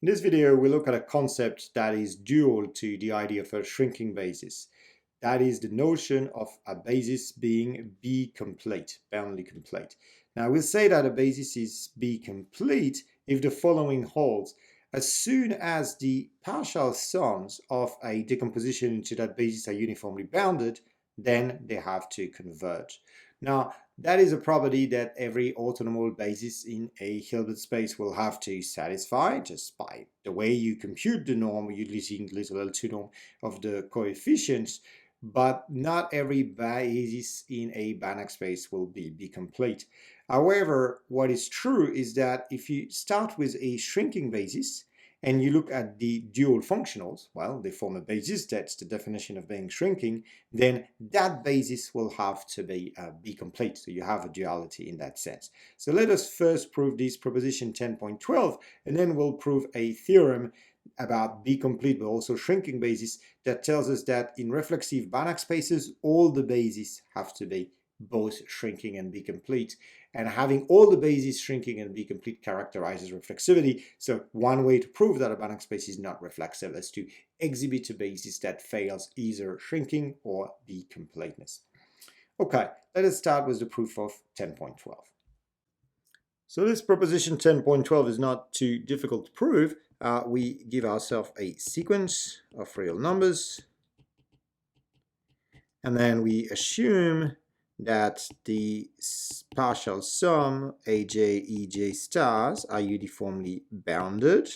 In this video, we look at a concept that is dual to the idea of a shrinking basis. That is the notion of a basis being B-complete, boundedly complete. Now, we'll say that a basis is B-complete if the following holds. As soon as the partial sums of a decomposition into that basis are uniformly bounded, then they have to converge. Now, that is a property that every orthonormal basis in a Hilbert space will have to satisfy just by the way you compute the norm using little L2 norm of the coefficients, but not every basis in a Banach space will be complete. However, what is true is that if you start with a shrinking basis, and you look at the dual functionals, well, they form a basis, that's the definition of being shrinking, then that basis will have to be B-complete. So you have a duality in that sense. So let us first prove this proposition 10.12, and then we'll prove a theorem about B-complete but also shrinking basis that tells us that in reflexive Banach spaces, all the bases have to be both shrinking and B-complete. And having all the bases shrinking and B-complete characterizes reflexivity. So one way to prove that a Banach space is not reflexive is to exhibit a basis that fails either shrinking or B-completeness. Okay, let us start with the proof of 10.12. So this proposition 10.12 is not too difficult to prove. We give ourselves a sequence of real numbers, and then we assume that the partial sum aj, ej stars are uniformly bounded.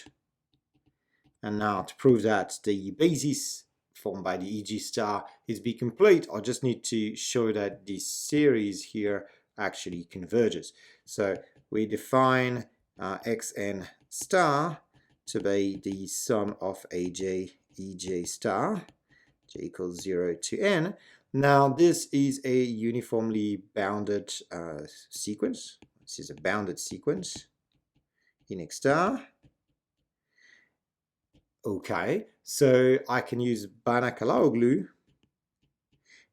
And now to prove that the basis formed by the eg star is B-complete, I just need to show that this series here actually converges. So we define xn star to be the sum of aj, ej star, j equals 0 to n. Now this is a uniformly bounded sequence. This is a bounded sequence in X star. Okay, so I can use Banach-Alaoglu,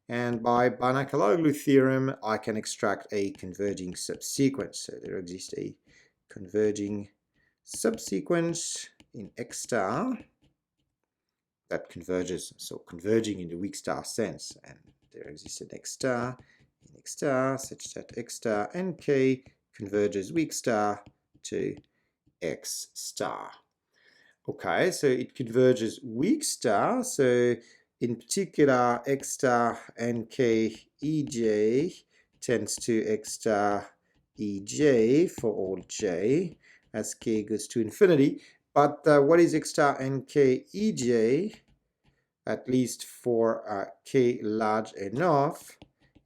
and by Banach-Alaoglu theorem I can extract a converging subsequence. So there exists a converging subsequence in X star that converges, so converging in the weak star sense, and there exists an X star in X star such that X star nk converges weak star to X star. Okay, so it converges weak star, so in particular X star nk ej tends to X star ej for all j as k goes to infinity. But what is X star nk ej, at least for k large enough,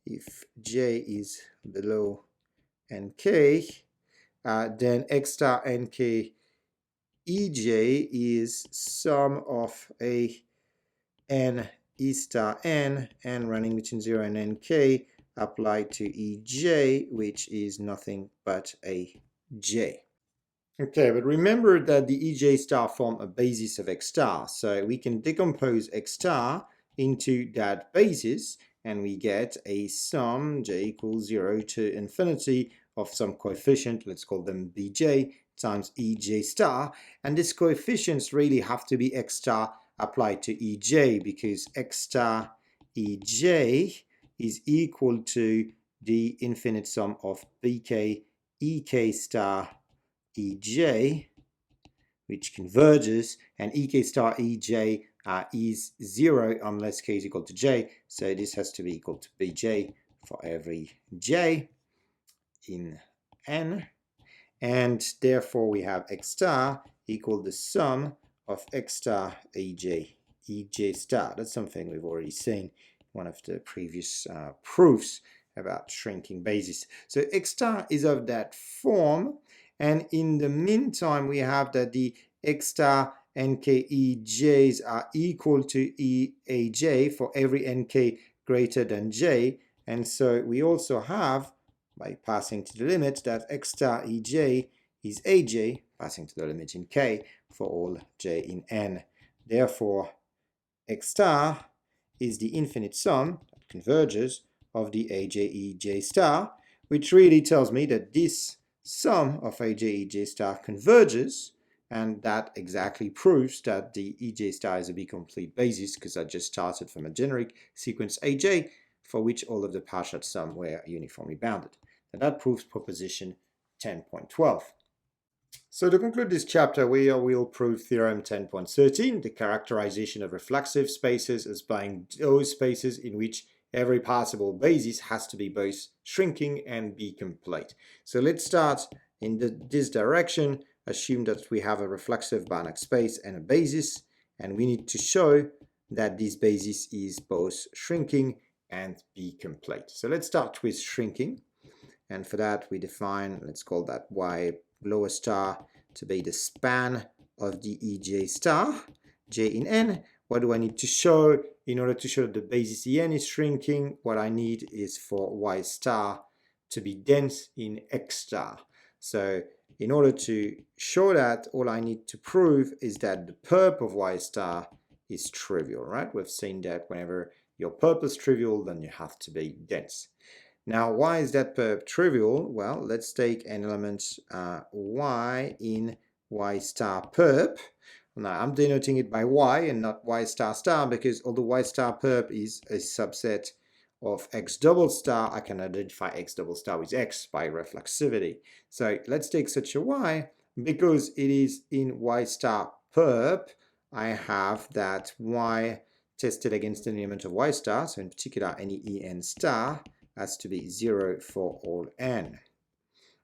if j is below nk, then X star nk ej is sum of a n e star n running between 0 and nk applied to ej, which is nothing but a j. Okay, but remember that the ej star form a basis of X star, so we can decompose X star into that basis, and we get a sum j equals 0 to infinity of some coefficient, let's call them bj, times ej star, and these coefficients really have to be X star applied to ej, because X star ej is equal to the infinite sum of bk ek star ej, which converges, and ek star ej is 0 unless k is equal to j, so this has to be equal to bj for every j in n, and therefore we have X star equal the sum of X star ej star. That's something we've already seen in one of the previous proofs about shrinking basis. So X star is of that form, and in the meantime we have that the X star nk ej's are equal to eaj for every nk greater than j, and so we also have, by passing to the limit, that X star ej is aj, passing to the limit in k, for all j in n. Therefore, X star is the infinite sum that converges of the aj ej star, which really tells me that this sum of aj ej star converges, and that exactly proves that the EJ star is a B-complete basis, because I just started from a generic sequence AJ for which all of the partial sum were uniformly bounded. And that proves proposition 10.12. So to conclude this chapter, we will prove theorem 10.13, the characterization of reflexive spaces as being those spaces in which every possible basis has to be both shrinking and B-complete. So let's start in this direction. Assume that we have a reflexive Banach space and a basis, and we need to show that this basis is both shrinking and B-complete. So let's start with shrinking, and for that we define, let's call that Y lower star to be the span of the EJ star, J in N. What do I need to show? In order to show that the basis En is shrinking, what I need is for Y star to be dense in X star. So in order to show that, all I need to prove is that the perp of Y star is trivial, right? We've seen that whenever your perp is trivial, then you have to be dense. Now, why is that perp trivial? Well, let's take an element Y in Y star perp. Now, I'm denoting it by Y and not Y star star, because although Y star perp is a subset of X double star, I can identify X double star with X by reflexivity. So let's take such a Y. Because it is in Y star perp, I have that Y tested against an element of Y star, so in particular any En star, has to be 0 for all n.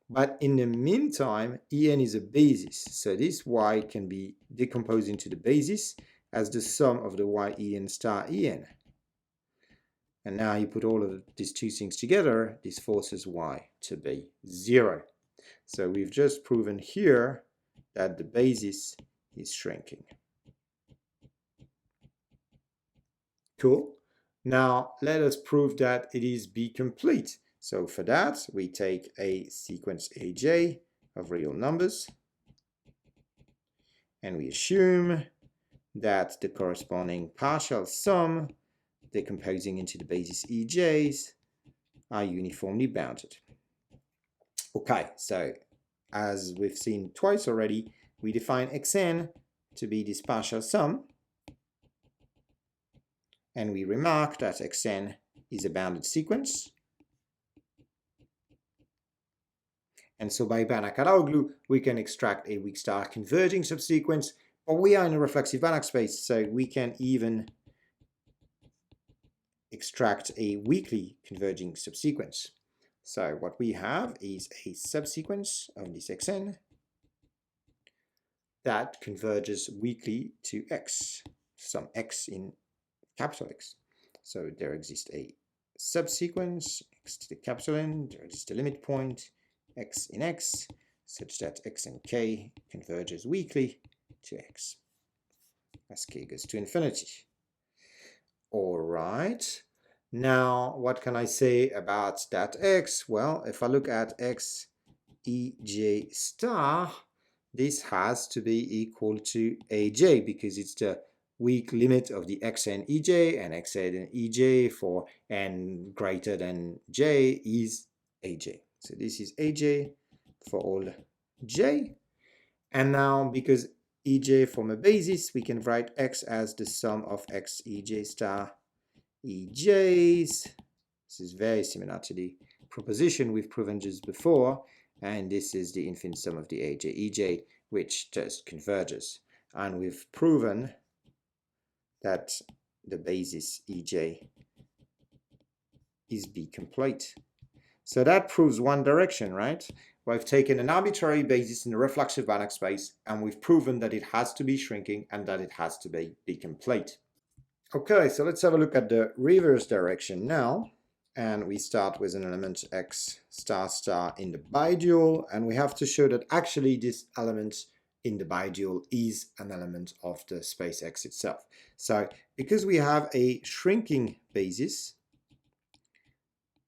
But in the meantime, En is a basis, so this Y can be decomposed into the basis as the sum of the Y En star En. And now you put all of these two things together, this forces Y to be 0. So we've just proven here that the basis is shrinking. Cool. Now let us prove that it is B-complete. So for that, we take a sequence AJ of real numbers, and we assume that the corresponding partial sum decomposing into the basis EJs are uniformly bounded. Okay, so as we've seen twice already, we define Xn to be this partial sum, and we remark that Xn is a bounded sequence. And so by Banach-Alaoglu, we can extract a weak star converging subsequence, but we are in a reflexive Banach space, so we can even extract a weakly converging subsequence. So what we have is a subsequence of this Xn that converges weakly to X, some X in capital X. So there exists a subsequence, X to the capital N, there exists a limit point, X in X, such that X and K converges weakly to X as K goes to infinity. All right. Now, what can I say about that X? Well, if I look at X EJ star, this has to be equal to AJ because it's the weak limit of the Xn EJ, and Xn EJ for n greater than J is AJ. So this is AJ for all J. And now, because EJ form a basis, we can write X as the sum of X EJ star EJs. This is very similar to the proposition we've proven just before, and this is the infinite sum of the AJ EJ, which just converges. And we've proven that the basis EJ is B-complete. So that proves one direction, right? We've taken an arbitrary basis in the reflexive Banach space, and we've proven that it has to be shrinking and that it has to be B-complete. Okay, so let's have a look at the reverse direction now. And we start with an element X star star in the bidual, and we have to show that actually this element in the bidual is an element of the space X itself. So because we have a shrinking basis,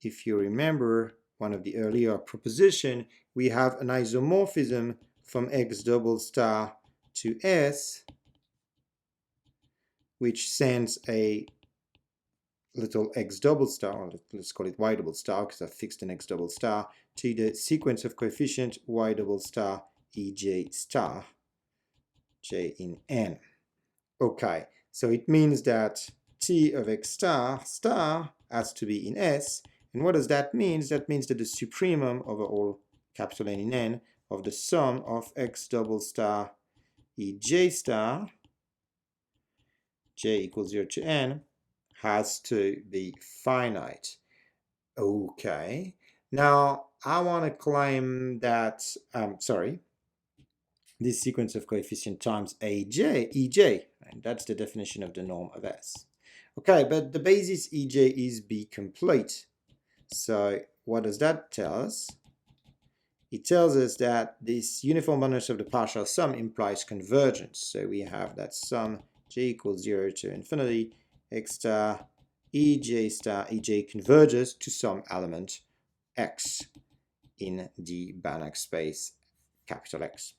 if you remember one of the earlier proposition, we have an isomorphism from X double star to S, which sends a little X double star, or let's call it Y double star because I've fixed an X double star, to the sequence of coefficient Y double star EJ star. j in n. Okay, so it means that t of x star has to be in S. And what does that mean? That means that the supremum over all capital N in N of the sum of x double star e j star, j equals 0 to n, has to be finite. Okay, now I want to claim that, this sequence of coefficient times ej, and that's the definition of the norm of S. Okay, but the basis ej is B complete. So what does that tell us? It tells us that this uniform boundedness of the partial sum implies convergence. So we have that sum j equals 0 to infinity, x star ej converges to some element x in the Banach space capital X.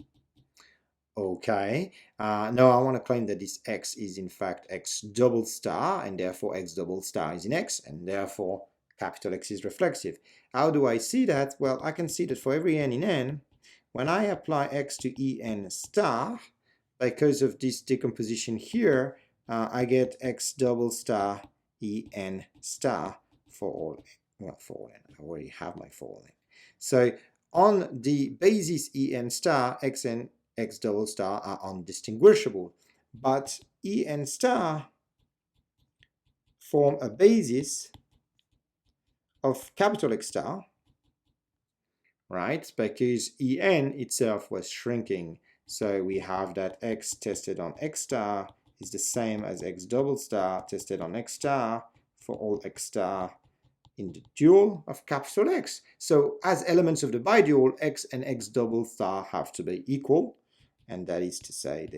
Okay, now I want to claim that this x is in fact x double star, and therefore x double star is in X, and therefore capital X is reflexive. How do I see that? Well, I can see that for every n in N, when I apply x to En star, because of this decomposition here, I get x double star En star for all, well, for all n. I already have my for all n. So on the basis En star, x and x double star are undistinguishable, but En star form a basis of capital X star, right? Because En itself was shrinking. So we have that x tested on x star is the same as x double star tested on x star for all x star in the dual of capital X. So as elements of the bidual, x and x double star have to be equal, and that is to say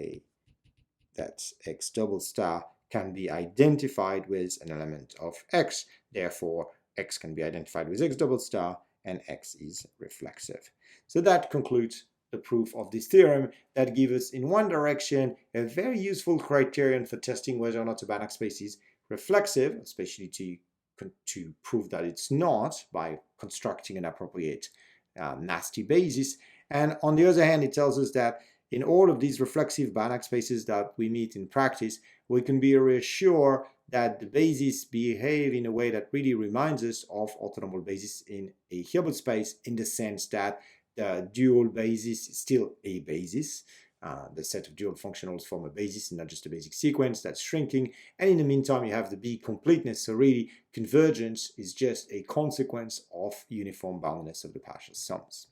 that x double star can be identified with an element of x. Therefore, x can be identified with x double star, and x is reflexive. So that concludes the proof of this theorem that gives us, in one direction, a very useful criterion for testing whether or not a Banach space is reflexive, especially to prove that it's not by constructing an appropriate nasty basis. And on the other hand, it tells us that in all of these reflexive Banach spaces that we meet in practice, we can be reassured that the bases behave in a way that really reminds us of orthonormal basis in a Hilbert space, in the sense that the dual basis is still a basis. The set of dual functionals form a basis, not just a basic sequence that's shrinking. And in the meantime, you have the B completeness. So really, convergence is just a consequence of uniform boundedness of the partial sums.